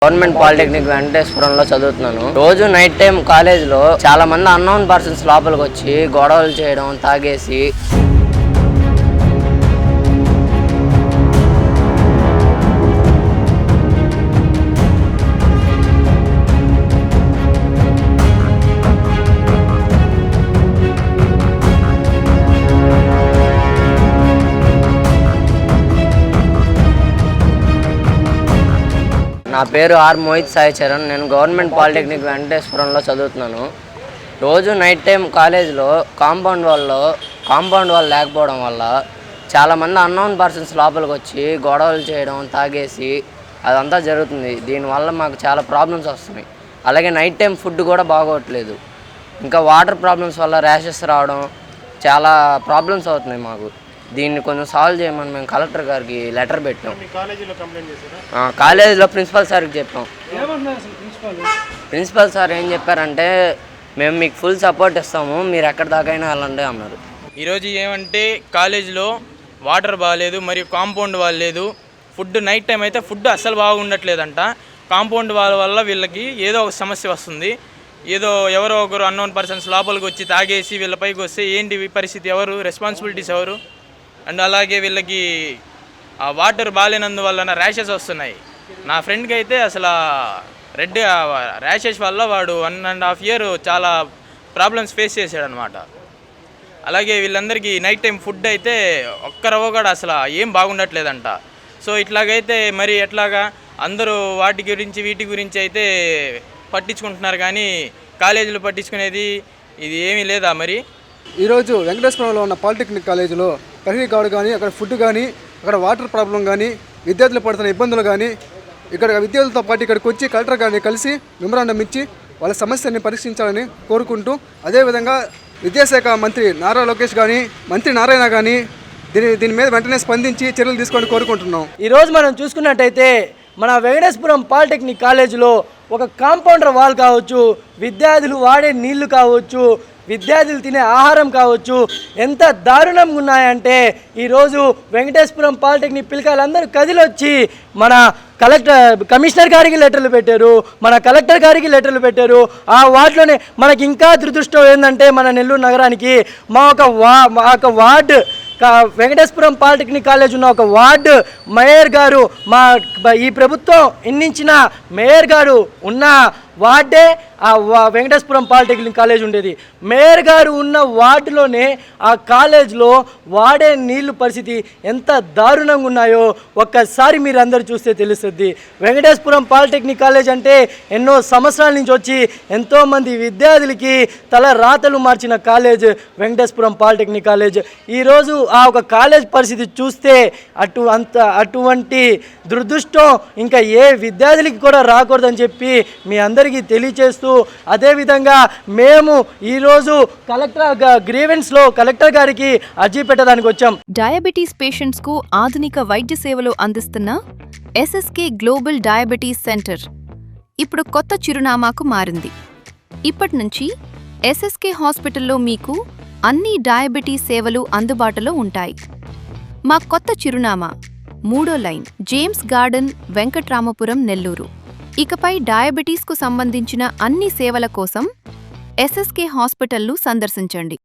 Government polytechnic వెంకటేశ్వరంలో చదువుతున్నాను. రోజు night time కాలేజ్లో చాలా మంది అన్నోన్ పర్సన్స్ లోపలికి వచ్చి గొడవలు చేయడం, తాగేసి నా పేరు ఆర్ మోహిత్ సాయి చరణ్. నేను గవర్నమెంట్ పాలిటెక్నిక్ వెంకటేశ్వరంలో చదువుతున్నాను. రోజు నైట్ టైం కాలేజ్లో కాంపౌండ్ వాల్ లేకపోవడం వల్ల చాలామంది అన్నోన్ పర్సన్స్ లోపలికి వచ్చి గొడవలు చేయడం, తాగేసి అదంతా జరుగుతుంది. దీనివల్ల మాకు చాలా ప్రాబ్లమ్స్ వస్తున్నాయి. అలాగే నైట్ టైం ఫుడ్ కూడా బాగోట్లేదు. ఇంకా వాటర్ ప్రాబ్లమ్స్ వల్ల ర్యాషెస్ రావడం, చాలా ప్రాబ్లమ్స్ అవుతున్నాయి మాకు. దీన్ని కొంచెం సాల్వ్ చేయమని మేము కలెక్టర్ గారికి లెటర్ పెట్టాం. కాలేజీలో ప్రిన్సిపల్ సార్కి చెప్పాం. ప్రిన్సిపల్ సార్ ఏం చెప్పారంటే, మేము మీకు ఫుల్ సపోర్ట్ ఇస్తాము, మీరు ఎక్కడి దాకైనా వెళ్ళండి అన్నారు. ఈరోజు ఏమంటే కాలేజీలో వాటర్ బాగాలేదు, మరియు కాంపౌండ్ వాల్ లేదు. ఫుడ్ నైట్ టైం అయితే ఫుడ్ అస్సలు బాగుండట్లేదంట. కాంపౌండ్ వాల్ వల్ల వీళ్ళకి ఏదో ఒక సమస్య వస్తుంది. ఎవరో ఒకరు అన్నోన్ పర్సన్స్ లోపలికి వచ్చి తాగేసి వీళ్ళపైకి వస్తే ఏంటి పరిస్థితి? ఎవరు రెస్పాన్సిబిలిటీస్ ఎవరు? అండ్ అలాగే వీళ్ళకి ఆ వాటర్ బాగాలేనందువలన ర్యాషెస్ వస్తున్నాయి. నా ఫ్రెండ్కి అయితే అసలు రెడ్ ర్యాషెస్ వల్ల వాడు 1.5 year చాలా ప్రాబ్లమ్స్ ఫేస్ చేశాడనమాట. అలాగే వీళ్ళందరికీ నైట్ టైం ఫుడ్ అయితే ఒక్కరవ్వ కూడా అసలు ఏం బాగుండట్లేదంట. సో ఇట్లాగైతే మరి ఎట్లాగా? అందరూ వీటి గురించి అయితే పట్టించుకుంటున్నారు, కానీ కాలేజీలు పట్టించుకునేది ఇది ఏమీ లేదా? మరి ఈరోజు వెంకటేశ్వరంలో ఉన్న పాలిటెక్నిక్ కాలేజీలో ప్రహరీ గోడ కానీ, అక్కడ ఫుడ్ కానీ, అక్కడ వాటర్ ప్రాబ్లం కానీ, విద్యార్థులు పడుతున్న ఇబ్బందులు కానీ, ఇక్కడ విద్యార్థులతో పాటు ఇక్కడికి వచ్చి కలెక్టర్ గారిని కలిసి మెమరాండం ఇచ్చి వాళ్ళ సమస్యని పరీక్షించాలని కోరుకుంటూ, అదేవిధంగా విద్యాశాఖ మంత్రి నారా లోకేష్ కానీ, మంత్రి నారాయణ కానీ దీని మీద వెంటనే స్పందించి చర్యలు తీసుకొని కోరుకుంటున్నాం. ఈరోజు మనం చూసుకున్నట్టయితే మన వెంకటేశ్వరం పాలిటెక్నిక్ కాలేజీలో ఒక కాంపౌండర్ వాల్ కావచ్చు, విద్యార్థులు వాడే నీళ్లు కావచ్చు, విద్యార్థులు తినే ఆహారం కావచ్చు, ఎంత దారుణంగా ఉన్నాయంటే ఈరోజు వెంకటేశ్వరం పాలిటెక్నిక్ పిల్లకాయలందరూ కదిలొచ్చి మన కమిషనర్ గారికి లెటర్లు పెట్టారు, మన కలెక్టర్ గారికి లెటర్లు పెట్టారు. ఆ వార్డులోనే మనకి ఇంకా దురదృష్టం ఏంటంటే, మన నెల్లూరు నగరానికి మా ఒక వార్డు వెంకటేశ్వరం పాలిటెక్నిక్ కాలేజ్ ఉన్న ఒక వార్డు మేయర్ గారు, ఈ ప్రభుత్వం ఎన్నించిన మేయర్ గారు ఉన్న వార్డే ఆ వెంకటేశ్వరం పాలిటెక్నిక్ కాలేజ్ ఉండేది. మేయర్ గారు ఉన్న వార్డులోనే ఆ కాలేజ్లో వాడే నీళ్ళు పరిస్థితి ఎంత దారుణంగా ఉన్నాయో ఒక్కసారి మీరు అందరూ చూస్తే తెలుస్తుంది. వెంకటేశ్వరం పాలిటెక్నిక్ కాలేజ్ అంటే ఎన్నో సంవత్సరాల నుంచి వచ్చి ఎంతోమంది విద్యార్థులకి తల రాతలు మార్చిన కాలేజ్ వెంకటేశ్వరం పాలిటెక్నిక్ కాలేజ్. ఈరోజు ఆ ఒక కాలేజ్ పరిస్థితి చూస్తే అటువంటి దురదృష్టం ఇంకా ఏ విద్యార్థులకి కూడా రాకూడదని చెప్పి మీ అందరికీ తెలియచేస్తూ, అదేవిధంగా మేము ఈరోజు కలెక్టర్ గారికి అర్జీ పెట్టడానికి వచ్చాం. డయాబెటీస్ పేషెంట్స్ కు ఆధునిక వైద్య సేవలు అందిస్తున్న ఎస్ఎస్కే గ్లోబల్ డయాబెటీస్ సెంటర్ ఇప్పుడు కొత్త చిరునామాకు మారింది. ఇప్పటి నుంచి ఎస్ఎస్కే హాస్పిటల్లో మీకు అన్ని డయాబెటీస్ సేవలు అందుబాటులో ఉంటాయి. మా కొత్త చిరునామా 3వ line, James garden, Venkatramapuram, Nellore. ఇకపై డయాబెటీస్కు సంబంధించిన అన్ని సేవల కోసం ఎస్ఎస్కే హాస్పిటల్ను సందర్శించండి.